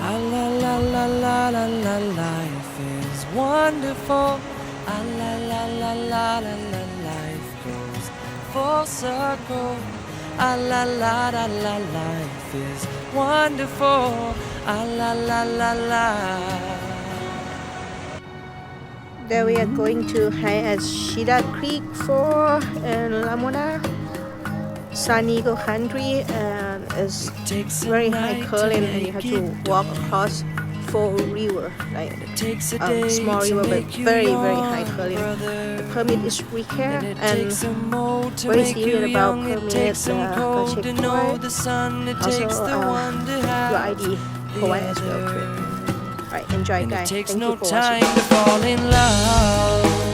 Ah la la la la la la, life is wonderful. Ah la la la la la la, life goes full circle. Ah la la la la, life is wonderful. Ah la la la la. There we are going to hike at Cedar Creek for Ramona San Diego country, and it's very high current, and you have to walk across 4 river, like a small river, but very high current. The permit is required, and very serious about permit. Go check for it. Also, your ID provide as well. Right, enjoy, guys. Takes Thank no you for time watching. to fall in love.